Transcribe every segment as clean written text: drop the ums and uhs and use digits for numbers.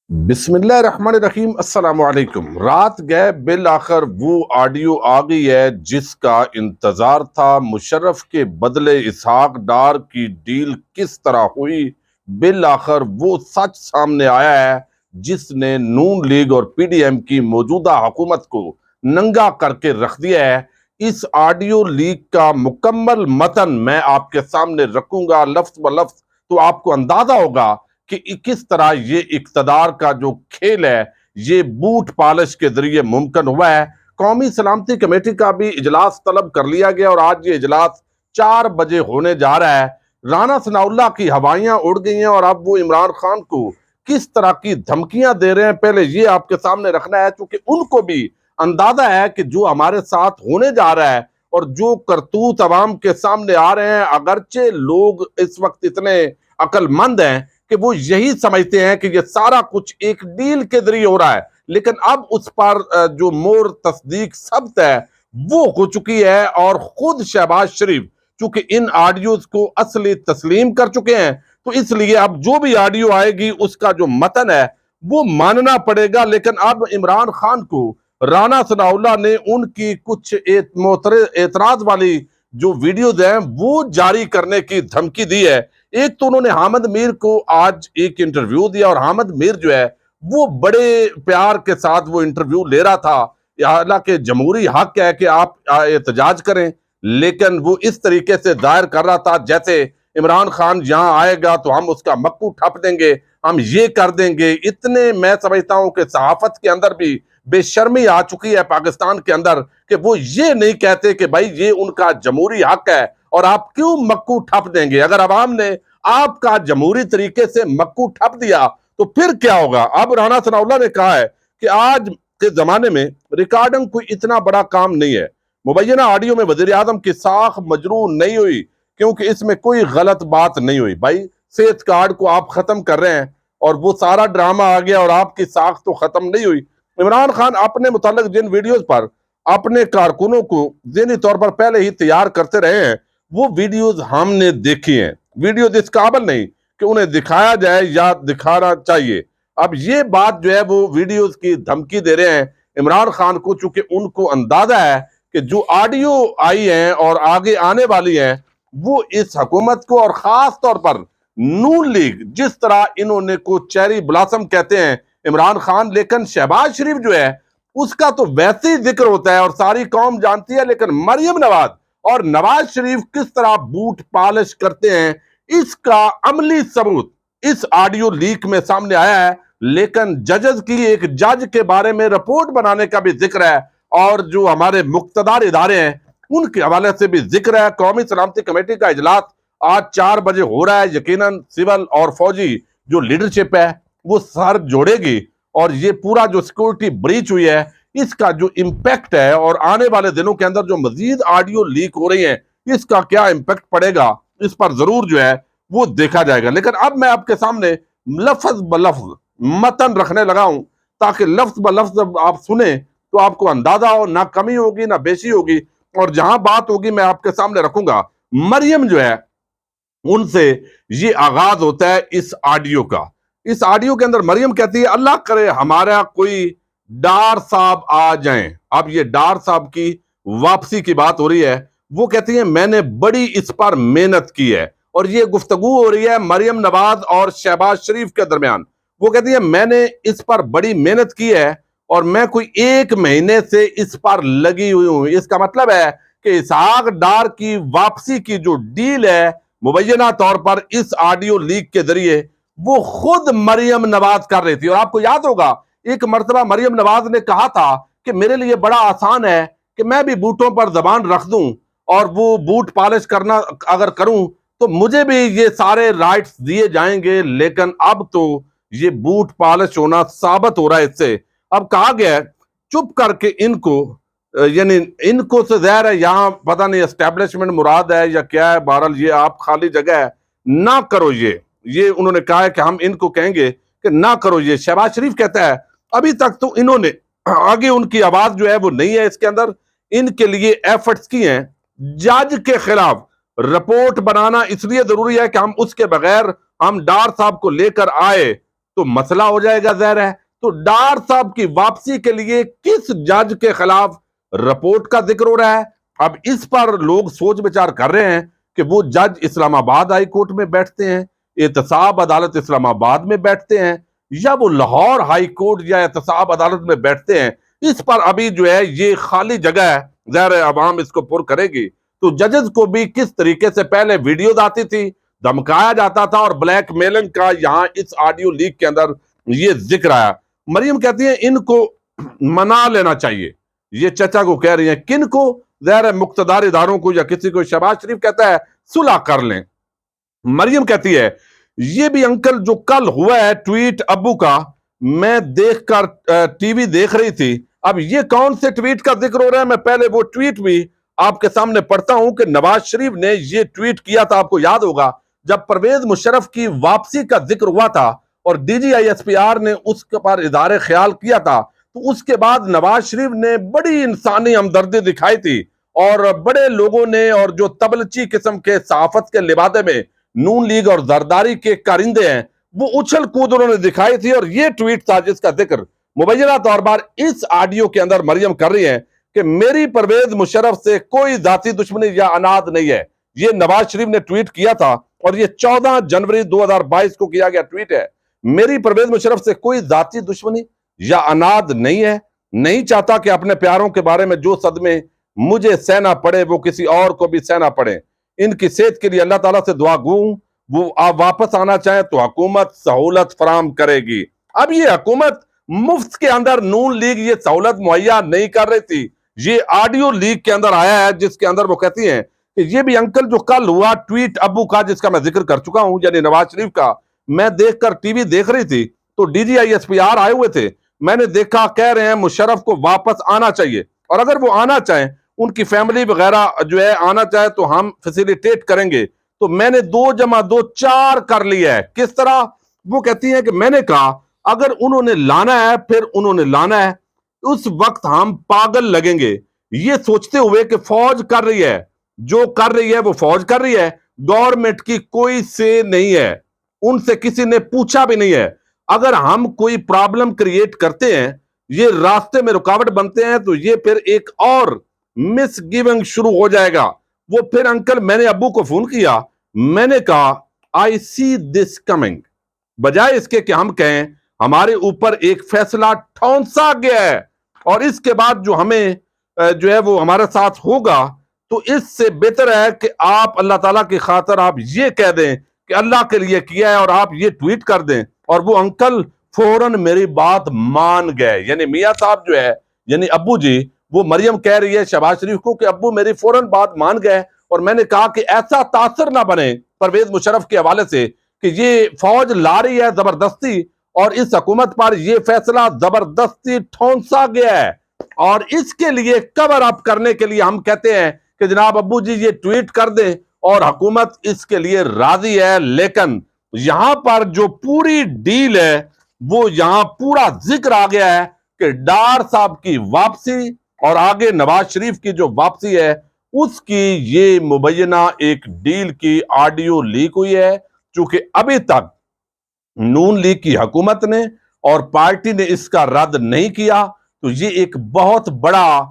بسم اللہ الرحمن الرحیم۔ السلام علیکم۔ رات گئے بالآخر وہ آڈیو آ گئی ہے جس کا انتظار تھا۔ مشرف کے بدلے اسحاق ڈار کی ڈیل کس طرح ہوئی؟ بالآخر وہ سچ سامنے آیا ہے جس نے نون لیگ اور پی ڈی ایم کی موجودہ حکومت کو ننگا کر کے رکھ دیا ہے۔ اس آڈیو لیک کا مکمل متن میں آپ کے سامنے رکھوں گا لفظ ب لفظ، تو آپ کو اندازہ ہوگا کہ کس طرح یہ اقتدار کا جو کھیل ہے یہ بوٹ پالش کے ذریعے ممکن ہوا ہے۔ قومی سلامتی کمیٹی کا بھی اجلاس طلب کر لیا گیا اور آج یہ اجلاس 4 بجے ہونے جا رہا ہے۔ رانا ثناء اللہ کی ہوائیاں اڑ گئی ہیں اور اب وہ عمران خان کو کس طرح کی دھمکیاں دے رہے ہیں پہلے یہ آپ کے سامنے رکھنا ہے، چونکہ ان کو بھی اندازہ ہے کہ جو ہمارے ساتھ ہونے جا رہا ہے اور جو کرتوت عوام کے سامنے آ رہے ہیں، اگرچہ لوگ اس وقت اتنے عقل مند ہیں کہ وہ یہی سمجھتے ہیں کہ یہ سارا کچھ ایک ڈیل کے ذریعے ہو رہا ہے، لیکن اب اس پر جو مور تصدیق ثبت ہے وہ ہو چکی ہے، اور خود شہباز شریف چونکہ ان آڈیوز کو اصلی تسلیم کر چکے ہیں، تو اس لیے اب جو بھی آڈیو آئے گی اس کا جو متن ہے وہ ماننا پڑے گا۔ لیکن اب عمران خان کو رانا ثناء اللہ نے ان کی کچھ اعتراض والی جو ویڈیوز ہیں وہ جاری کرنے کی دھمکی دی ہے۔ ایک تو انہوں نے حامد میر کو آج ایک انٹرویو دیا، اور حامد میر جو ہے وہ بڑے پیار کے ساتھ وہ انٹرویو لے رہا تھا، حالانکہ جمہوری حق ہے کہ آپ احتجاج کریں، لیکن وہ اس طریقے سے ظاہر کر رہا تھا جیسے عمران خان یہاں آئے گا تو ہم اس کا مکو ٹھپ دیں گے، ہم یہ کر دیں گے۔ اتنے میں سمجھتا ہوں کہ صحافت کے اندر بھی بے شرمی آ چکی ہے پاکستان کے اندر کہ وہ یہ نہیں کہتے کہ بھائی یہ ان کا جمہوری حق ہے اور آپ کیوں مکو ٹھپ دیں گے۔ اگر عوام نے آپ کا جمہوری طریقے سے مکو ٹھپ دیا تو پھر کیا ہوگا؟ اب رانا ثناء اللہ نے کہا ہے کہ آج کے زمانے میں ریکارڈنگ کوئی اتنا بڑا کام نہیں ہے۔ مبینہ آڈیو میں وزیر اعظم کی ساکھ مجروح نہیں ہوئی کیونکہ اس میں کوئی غلط بات نہیں ہوئی۔ بھائی صحت کارڈ کو آپ ختم کر رہے ہیں اور وہ سارا ڈرامہ آ گیا اور آپ کی ساکھ تو ختم نہیں ہوئی۔ عمران خان اپنے متعلق جن ویڈیوز پر اپنے کارکنوں کو ذہنی طور پر پہلے ہی تیار کرتے رہے ہیں وہ ویڈیوز ہم نے دیکھی ہیں۔ ویڈیوز اس قابل نہیں کہ انہیں دکھایا جائے یا دکھانا چاہیے۔ اب یہ بات جو ہے وہ ویڈیوز کی دھمکی دے رہے ہیں عمران خان کو، چونکہ ان کو اندازہ ہے کہ جو آڈیو آئی ہیں اور آگے آنے والی ہیں وہ اس حکومت کو اور خاص طور پر نون لیگ، جس طرح انہوں نے کو چیری بلاسم کہتے ہیں عمران خان، لیکن شہباز شریف جو ہے اس کا تو ویسے ہی ذکر ہوتا ہے اور ساری قوم جانتی ہے، لیکن مریم نواز اور نواز شریف کس طرح بوٹ پالش کرتے ہیں اس کا عملی ثبوت اس آڈیو لیک میں سامنے آیا ہے۔ لیکن ججز کی ایک جج کے بارے میں رپورٹ بنانے کا بھی ذکر ہے، اور جو ہمارے مقتدر ادارے ہیں ان کے حوالے سے بھی ذکر ہے۔ قومی سلامتی کمیٹی کا اجلاس آج 4 بجے ہو رہا ہے۔ یقیناً سول اور فوجی جو لیڈرشپ ہے وہ سر جوڑے گی، اور یہ پورا جو سیکورٹی بریچ ہوئی ہے اس کا جو امپیکٹ ہے اور آنے والے دنوں کے اندر جو مزید آڈیو لیک ہو رہی ہیں اس کا کیا امپیکٹ پڑے گا اس پر ضرور جو ہے وہ دیکھا جائے گا۔ لیکن اب میں آپ کے سامنے لفظ بلفظ متن رکھنے لگا ہوں تاکہ لفظ بلفظ جب آپ سنیں تو آپ کو اندازہ ہو، نہ کمی ہوگی نہ بیشی ہوگی، اور جہاں بات ہوگی میں آپ کے سامنے رکھوں گا۔ مریم جو ہے ان سے یہ آغاز ہوتا ہے اس آڈیو کا۔ اس آڈیو کے اندر مریم کہتی ہے اللہ کرے ہمارا کوئی ڈار صاحب آ جائیں۔ اب یہ ڈار صاحب کی واپسی کی بات ہو رہی ہے۔ وہ کہتی ہیں میں نے بڑی اس پر محنت کی ہے، اور یہ گفتگو ہو رہی ہے مریم نواز اور شہباز شریف کے درمیان۔ وہ کہتی ہیں میں نے اس پر بڑی محنت کی ہے اور میں کوئی 1 مہینے سے اس پر لگی ہوئی ہوں۔ اس کا مطلب ہے کہ اسحاق ڈار کی واپسی کی جو ڈیل ہے مبینہ طور پر اس آڈیو لیک کے ذریعے وہ خود مریم نواز کر رہی تھی۔ اور آپ کو یاد ہوگا ایک مرتبہ مریم نواز نے کہا تھا کہ میرے لیے بڑا آسان ہے کہ میں بھی بوٹوں پر زبان رکھ دوں اور وہ بوٹ پالش کرنا اگر کروں تو مجھے بھی یہ سارے رائٹس دیے جائیں گے، لیکن اب تو یہ بوٹ پالش ہونا ثابت ہو رہا ہے۔ اس سے اب کہا گیا ہے چپ کر کے ان کو، یعنی ان کو سے ظاہر ہے یہاں پتہ نہیں اسٹیبلشمنٹ مراد ہے یا کیا ہے، بہرحال یہ آپ خالی جگہ ہے نہ کرو۔ یہ انہوں نے کہا ہے کہ ہم ان کو کہیں گے کہ نہ کرو۔ یہ شہباز شریف کہتا ہے ابھی تک تو انہوں نے آگے ان کی آواز جو ہے وہ نہیں ہے اس کے اندر، ان کے لیے ایفرٹس کی ہیں۔ جج کے خلاف رپورٹ بنانا اس لیے ضروری ہے کہ ہم اس کے بغیر ہم ڈار صاحب کو لے کر آئے تو مسئلہ ہو جائے گا ظاہر ہے۔ تو ڈار صاحب کی واپسی کے لیے کس جج کے خلاف رپورٹ کا ذکر ہو رہا ہے؟ اب اس پر لوگ سوچ بچار کر رہے ہیں کہ وہ جج اسلام آباد ہائی کورٹ میں بیٹھتے ہیں، احتساب عدالت اسلام آباد میں بیٹھتے ہیں، یا وہ لاہور ہائی کورٹ یا احتساب عدالت میں بیٹھتے ہیں۔ اس پر ابھی جو ہے یہ خالی جگہ ہے، ظاہر ہے عوام اس کو پر کرے گی۔ تو ججز کو بھی کس طریقے سے پہلے ویڈیوز آتی تھی، دھمکایا جاتا تھا، اور بلیک میلنگ کا یہاں اس آڈیو لیک کے اندر یہ ذکر آیا۔ مریم کہتی ہیں ان کو منا لینا چاہیے، یہ چچا کو کہہ رہی ہیں، کن کو؟ ظاہر ہے مقتدار اداروں کو یا کسی کو۔ شہباز شریف کہتا ہے صلح کر لیں۔ مریم کہتی ہے یہ بھی انکل جو کل ہوا ہے ٹویٹ ابو کا، میں دیکھ کر ٹی وی دیکھ رہی تھی، اب یہ کون سے ٹویٹ کا ذکر ہو رہا ہے؟ میں پہلے وہ ٹویٹ بھی آپ کے سامنے پڑھتا ہوں کہ نواز شریف نے یہ ٹویٹ کیا تھا، آپ کو یاد ہوگا جب پرویز مشرف کی واپسی کا ذکر ہوا تھا اور D G I S P R نے اس پر اظہار خیال کیا تھا، تو اس کے بعد نواز شریف نے بڑی انسانی ہمدردی دکھائی تھی، اور بڑے لوگوں نے، اور جو تبلچی قسم کے صحافت کے لبادے میں نون لیگ اور زرداری کے کارندے ہیں، وہ اچھل کود انہوں نے دکھائی تھی، اور یہ ٹویٹ تھا جس کا ذکر مبینہ طور پر اس آڈیو کے اندر مریم کر رہی ہیں کہ میری پرویز مشرف سے کوئی ذاتی دشمنی یا اناد نہیں ہے۔ یہ نواز شریف نے ٹویٹ کیا تھا، اور یہ 14 جنوری 2022 کو کیا گیا ٹویٹ ہے۔ میری پرویز مشرف سے کوئی ذاتی دشمنی یا اناد نہیں ہے، نہیں چاہتا کہ اپنے پیاروں کے بارے میں جو صدمے مجھے سہنا پڑے وہ کسی اور کو بھی سہنا پڑے۔ ان کی صحت کے لیے اللہ تعالیٰ سے دعا گو ہوں، وہ آپ واپس آنا چاہیں تو حکومت سہولت فراہم کرے گی۔ اب یہ حکومت مفت کے اندر نون لیگ یہ سہولت مہیا نہیں کر رہی تھی۔ یہ آڈیو لیگ کے اندر آیا ہے جس کے اندر وہ کہتی ہیں کہ یہ بھی انکل جو کل ہوا ٹویٹ ابو کا، جس کا میں ذکر کر چکا ہوں، یعنی نواز شریف کا، میں دیکھ کر ٹی وی دیکھ رہی تھی تو D G I S P R آئے ہوئے تھے، میں نے دیکھا کہہ رہے ہیں مشرف کو واپس آنا چاہیے، اور اگر وہ آنا چاہیں، ان کی فیملی وغیرہ جو ہے آنا چاہے تو ہم فیسیلیٹیٹ کریں گے۔ تو میں نے 2 + 2 4 کر لیا ہے۔ کس طرح؟ وہ کہتی ہیں کہ میں نے کہا اگر انہوں نے لانا ہے پھر انہوں نے لانا ہے، اس وقت ہم پاگل لگیں گے، یہ سوچتے ہوئے کہ فوج کر رہی ہے، جو کر رہی ہے وہ فوج کر رہی ہے، گورنمنٹ کی کوئی سے نہیں ہے، ان سے کسی نے پوچھا بھی نہیں ہے۔ اگر ہم کوئی پرابلم کریٹ کرتے ہیں، یہ راستے میں رکاوٹ بنتے ہیں، تو یہ پھر ایک اور مس گیونگ شروع ہو جائے گا۔ وہ پھر انکل میں نے ابو کو فون کیا، میں نے کہا آئی سی دس کمنگ، بجائے اس کے کہ ہم کہیں ہمارے اوپر ایک فیصلہ ٹھونسا گیا ہے، اور اس کے بعد جو ہمیں جو ہے وہ ہمارے ساتھ ہوگا، تو اس سے بہتر ہے کہ آپ اللہ تعالیٰ کی خاطر آپ یہ کہہ دیں کہ اللہ کے لیے کیا ہے، اور آپ یہ ٹویٹ کر دیں۔ اور وہ انکل فوراً میری بات مان گئے، یعنی میاں صاحب جو ہے، یعنی ابو جی، وہ مریم کہہ رہی ہے شہباز شریف کو کہ ابو میری فوراً بات مان گئے، اور میں نے کہا کہ ایسا تاثر نہ بنے پرویز مشرف کے حوالے سے کہ یہ فوج لا رہی ہے زبردستی، اور اس حکومت پر یہ فیصلہ زبردستی ٹھونسا گیا ہے، اور اس کے لیے کور اپ کرنے کے لیے ہم کہتے ہیں کہ جناب ابو جی یہ ٹویٹ کر دیں، اور حکومت اس کے لیے راضی ہے۔ لیکن یہاں پر جو پوری ڈیل ہے وہ یہاں پورا ذکر آ گیا ہے کہ ڈار صاحب کی واپسی اور آگے نواز شریف کی جو واپسی ہے اس کی یہ مبینہ ایک ڈیل کی آڈیو لیک ہوئی ہے۔ چونکہ ابھی تک نون لیگ کی حکومت نے اور پارٹی نے اس کا رد نہیں کیا، تو یہ ایک بہت بڑا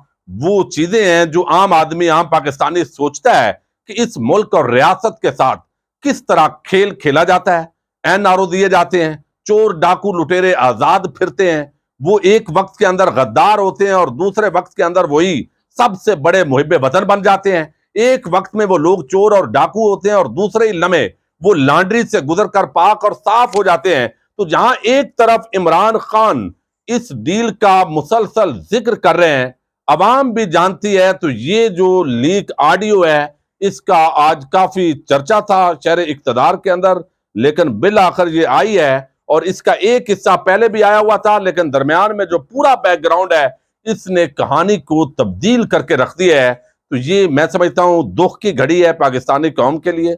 وہ چیزیں ہیں جو عام آدمی، عام پاکستانی سوچتا ہے کہ اس ملک اور ریاست کے ساتھ کس طرح کھیل کھیلا جاتا ہے۔ این آر او دیے جاتے ہیں، چور ڈاکو لٹیرے آزاد پھرتے ہیں، وہ ایک وقت کے اندر غدار ہوتے ہیں اور دوسرے وقت کے اندر وہی سب سے بڑے محب وطن بن جاتے ہیں۔ ایک وقت میں وہ لوگ چور اور ڈاکو ہوتے ہیں اور دوسرے ہی لمحے وہ لانڈری سے گزر کر پاک اور صاف ہو جاتے ہیں۔ تو جہاں ایک طرف عمران خان اس ڈیل کا مسلسل ذکر کر رہے ہیں، عوام بھی جانتی ہے، تو یہ جو لیک آڈیو ہے اس کا آج کافی چرچا تھا شہر اقتدار کے اندر، لیکن بالآخر یہ آئی ہے، اور اس کا ایک حصہ پہلے بھی آیا ہوا تھا، لیکن درمیان میں جو پورا بیک گراؤنڈ ہے اس نے کہانی کو تبدیل کر کے رکھ دیا ہے۔ تو یہ میں سمجھتا ہوں دکھ کی گھڑی ہے پاکستانی قوم کے لیے،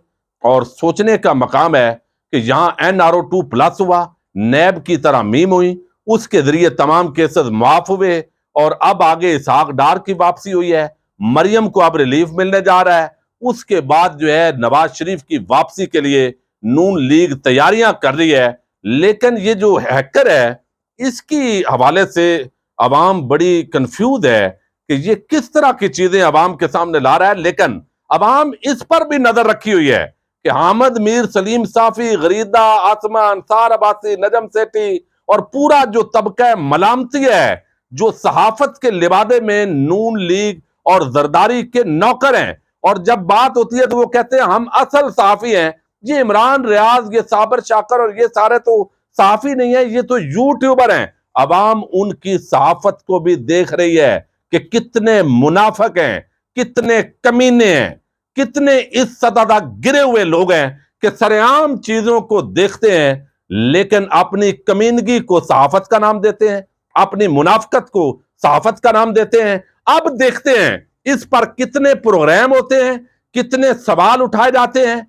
اور سوچنے کا مقام ہے کہ یہاں این آر او 2+ ہوا، نیب کی ترامیم ہوئی، اس کے ذریعے تمام کیسز معاف ہوئے، اور اب آگے اسحاق ڈار کی واپسی ہوئی ہے، مریم کو اب ریلیف ملنے جا رہا ہے، اس کے بعد جو ہے نواز شریف کی واپسی کے لیے نون لیگ تیاریاں کر رہی ہے۔ لیکن یہ جو ہیکر ہے اس کی حوالے سے عوام بڑی کنفیوز ہے کہ یہ کس طرح کی چیزیں عوام کے سامنے لا رہا ہے، لیکن عوام اس پر بھی نظر رکھی ہوئی ہے کہ حامد میر، سلیم صافی، غریدہ، آسمہ انصار عباسی، نجم سیٹھی اور پورا جو طبقہ ملامتی ہے جو صحافت کے لبادے میں نون لیگ اور زرداری کے نوکر ہیں، اور جب بات ہوتی ہے تو وہ کہتے ہیں ہم اصل صحافی ہیں۔ یہ عمران ریاض، یہ صابر شاکر اور یہ سارے تو صحافی نہیں ہیں، یہ تو یوٹیوبر ہیں۔ عوام ان کی صحافت کو بھی دیکھ رہی ہے کہ کتنے منافق ہیں، کتنے کمینے ہیں، کتنے اس سطح تک گرے ہوئے لوگ ہیں کہ سرعام چیزوں کو دیکھتے ہیں لیکن اپنی کمینگی کو صحافت کا نام دیتے ہیں، اپنی منافقت کو صحافت کا نام دیتے ہیں۔ اب دیکھتے ہیں اس پر کتنے پروگرام ہوتے ہیں، کتنے سوال اٹھائے جاتے ہیں،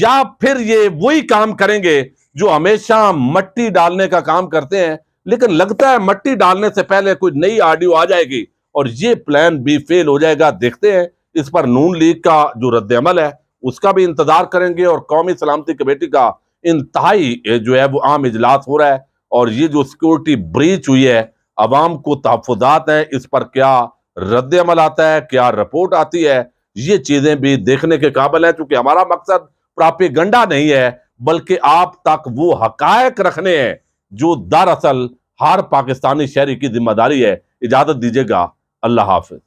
یا پھر یہ وہی کام کریں گے جو ہمیشہ مٹی ڈالنے کا کام کرتے ہیں۔ لیکن لگتا ہے مٹی ڈالنے سے پہلے کوئی نئی آڈیو آ جائے گی اور یہ پلان بھی فیل ہو جائے گا۔ دیکھتے ہیں اس پر نون لیگ کا جو رد عمل ہے اس کا بھی انتظار کریں گے، اور قومی سلامتی کمیٹی کا انتہائی جو ہے وہ عام اجلاس ہو رہا ہے، اور یہ جو سیکورٹی بریچ ہوئی ہے عوام کو تحفظات ہیں، اس پر کیا رد عمل آتا ہے، کیا رپورٹ آتی ہے، یہ چیزیں بھی دیکھنے کے قابل ہیں، چونکہ ہمارا مقصد پراپیگنڈا نہیں ہے بلکہ آپ تک وہ حقائق رکھنے ہیں جو دراصل ہر پاکستانی شہری کی ذمہ داری ہے۔ اجازت دیجیے گا، اللہ حافظ۔